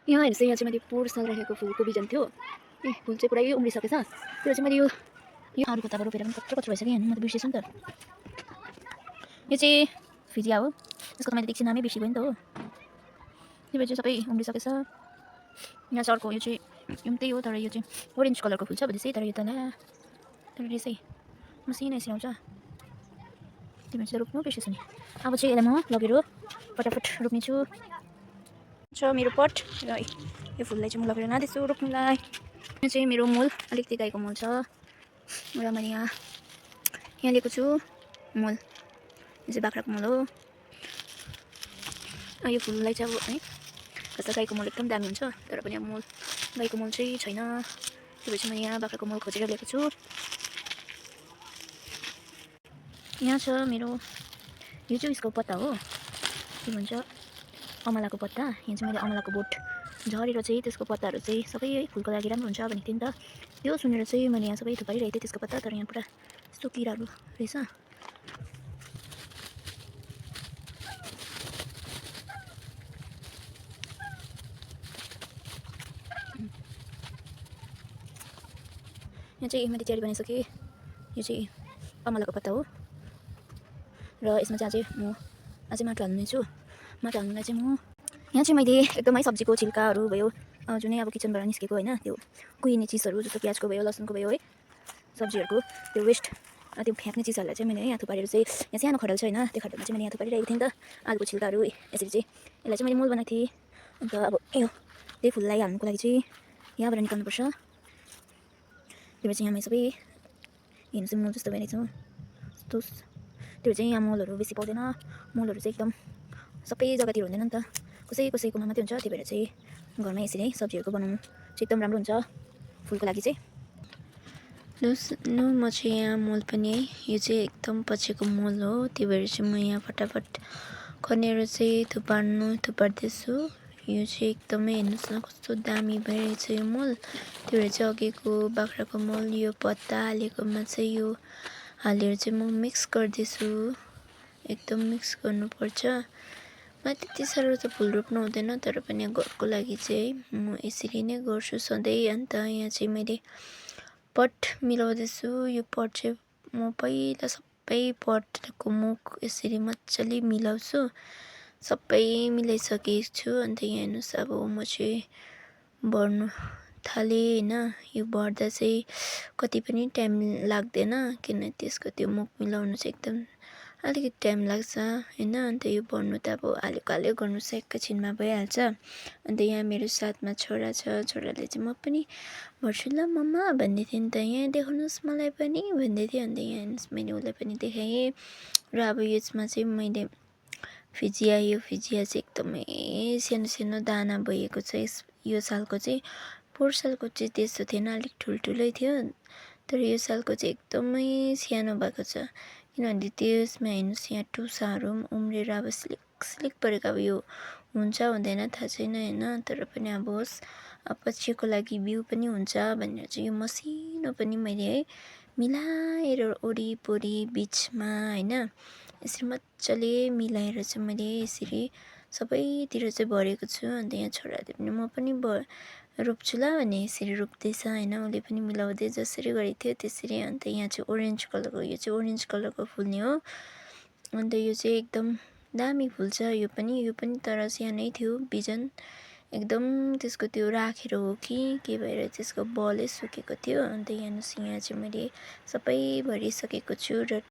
यहाँ हेर्नुहोस् है, यहाँ चाहिँ मैले पोहोर साल राखेको फुलको बिजन थियो। फुल चाहिँ पुरै उम्रिसकेछ। त्यो चाहिँ मैले यो अरूको त अब रोपेर पनि कत्रो कत्रो भइसक्यो हेर्नु, म त बिर्सेछु नि त। यो चाहिँ फिजिया हो। यसको त मैले एकछिन नामै बिर्सिगएँ नि त हो। त्यो भएर चाहिँ सबै उम्रिसकेछ। यहाँ चाहिँ अर्को यो चाहिँ त्यही हो, तर यो चाहिँ ओरेन्ज कलरको फुल छ भन्दैछ है, तर यो त तर यसै मसिनै आउँछ। त्यो भएर चाहिँ रोप्नु बिर्सेछु नि। अब चाहिँ यसलाई म लगेर फटाफट रोप्नेछु। छ मेरो पट र यो फुललाई चाहिँ म लगेर लाँदैछु रोप्नुलाई। यो चाहिँ मेरो मल अलिकति गाईको मल छ र मैले यहाँ लिएको छु मल। यो चाहिँ बाख्राको मल हो। यो फुललाई चाहिँ अब है कस्तो गाईको मल एकदम दामी हुन्छ, तर पनि अब मल गाईको मल चाहिँ छैन। त्यो भएर चाहिँ मैले यहाँ बाख्राको मल खोजेर ल्याएको छु। यहाँ छ मेरो यो चाहिँ यसको पत्ता हो, के भन्छ अमलाको पत्ता। यहाँ चाहिँ मैले अमलाको बोट झरेर चाहिँ त्यसको पत्ताहरू चाहिँ सबै फुलको लागि राम्रो हुन्छ भनेको थिएँ नि त। त्यो सुनेर चाहिँ मैले यहाँ सबै थुपारिरहेको थिएँ त्यसको पत्ता, तर यहाँ पुरा यस्तो किराहरू रहेछ। यहाँ चाहिँ मैले तयारी बनाइसकेँ। यो चाहिँ अमलाको पत्ता हो र यसमा चाहिँ अझै माटो हाल्नेछु। माटो हाल्नुलाई चाहिँ म यहाँ चाहिँ मैले एकदमै सब्जीको छिल्काहरू भयो, जुनै अब किचनबाट निस्केको होइन, त्यो कुहिने चिजहरू जस्तो प्याजको भयो, लसुनको भयो है, सब्जीहरूको त्यो वेस्ट त्यो फ्याँक्ने चिजहरूलाई चाहिँ मैले यहाँ थुपारेर चाहिँ यहाँ सानो खडल छ होइन, त्यो खडलमा चाहिँ मैले यहाँ थुपारिरहेको थिएँ नि त आलुको छिल्काहरू। यसरी चाहिँ यसलाई चाहिँ मैले मल बनाएको थिएँ। अन्त अब यो त्यही फुललाई हाल्नुको लागि चाहिँ यहाँबाट निकाल्नुपर्छ। त्यो भएर चाहिँ यहाँ मैले सबै हेर्नु चाहिँ मल जस्तो भइरहेको छ। त्यो चाहिँ यहाँ मलहरू बेसी पाउँदैन। मलहरू चाहिँ एकदम सबै जग्गातिर हुँदैन नि त, कसैकोमा मात्रै हुन्छ। त्यही भएर चाहिँ घरमा यसरी है सब्जीहरूको बनाउनु चाहिँ एकदम राम्रो हुन्छ फुलको लागि चाहिँ। म चाहिँ यहाँ मल पनि है, यो चाहिँ एकदम पछिको मल हो। त्यही भएर चाहिँ म यहाँ फटाफट खनेर चाहिँ थुपार्दैछु। यो चाहिँ एकदमै हेर्नुहोस् न कस्तो दामी भइरहेछ यो मल। त्यो भएर चाहिँ अघिको बाख्राको मल यो पत्ता हालेकोमा चाहिँ यो हालेर चाहिँ म मिक्स गर्दैछु। एकदम मिक्स गर्नुपर्छ। म त्यति साह्रो त फुल रोप्नु हुँदैन, तर पनि घरको लागि चाहिँ म यसरी नै गर्छु सधैँ। अन्त यहाँ चाहिँ मैले पट मिलाउँदैछु। यो पट चाहिँ म पहिला सबै पटको मुख यसरी मजाले मिलाउँछु। सबै मिलाइसकेको छु। अन्त यहाँ हेर्नुहोस् अब म चाहिँ भर्नु थालेँ होइन। यो भर्दा चाहिँ कति पनि टाइम लाग्दैन, किन त्यसको त्यो मुख मिलाउनु चाहिँ एकदम अलिकति टाइम लाग्छ होइन। अन्त यो भर्नु त अब हालेको गर्नु चाहिँ एकैछिनमा भइहाल्छ। अन्त यहाँ मेरो साथमा छोरा छ, छोराले चाहिँ म पनि भर्छु ल मम्मा भन्दै थियो नि त, यहाँ देखाउनुहोस् मलाई पनि भन्दै थियो। अन्त यहाँ हेर्नुहोस् मैले उसलाई पनि देखाएँ। र अब यसमा चाहिँ मैले यो फिजिया चाहिँ एकदमै सानो सानो दाना भइएको छ। यो सालको चाहिँ पोहोर सालको चाहिँ त्यस्तो थिएन, अलिक ठुल्ठुलै थियो, तर यो सालको चाहिँ एकदमै सानो भएको छ। किनभने त्यसमा हेर्नुहोस् यहाँ टुसाहरू पनि उम्रेर अब सिलिक परेको। अब यो हुन्छ हुँदैन थाहा छैन होइन, तर पनि अब होस्, अब पछिको लागि बिउ पनि हुन्छ भनेर चाहिँ यो मसिनो पनि मैले है मिलाएर वरिपरि बिचमा होइन यसरी मजाले मिलाएर चाहिँ मैले यसरी सबैतिर चाहिँ भरेको छु। अन्त यहाँ छोराले पनि म पनि रोप्छु ल भने यसरी रोप्दैछ होइन, उसले पनि मिलाउँदै जसरी गरेको थियो त्यसरी। अन्त यहाँ चाहिँ ओरेन्ज कलरको, यो चाहिँ ओरेन्ज कलरको फुल्ने हो। अन्त यो चाहिँ एकदम दामी फुल्छ। यो पनि तर सानै थियो बिजन, एकदम त्यसको त्यो राखेर हो कि के भएर त्यसको बलै सुकेको थियो। अन्त यहाँ चाहिँ मैले सबै भरिसकेको छु र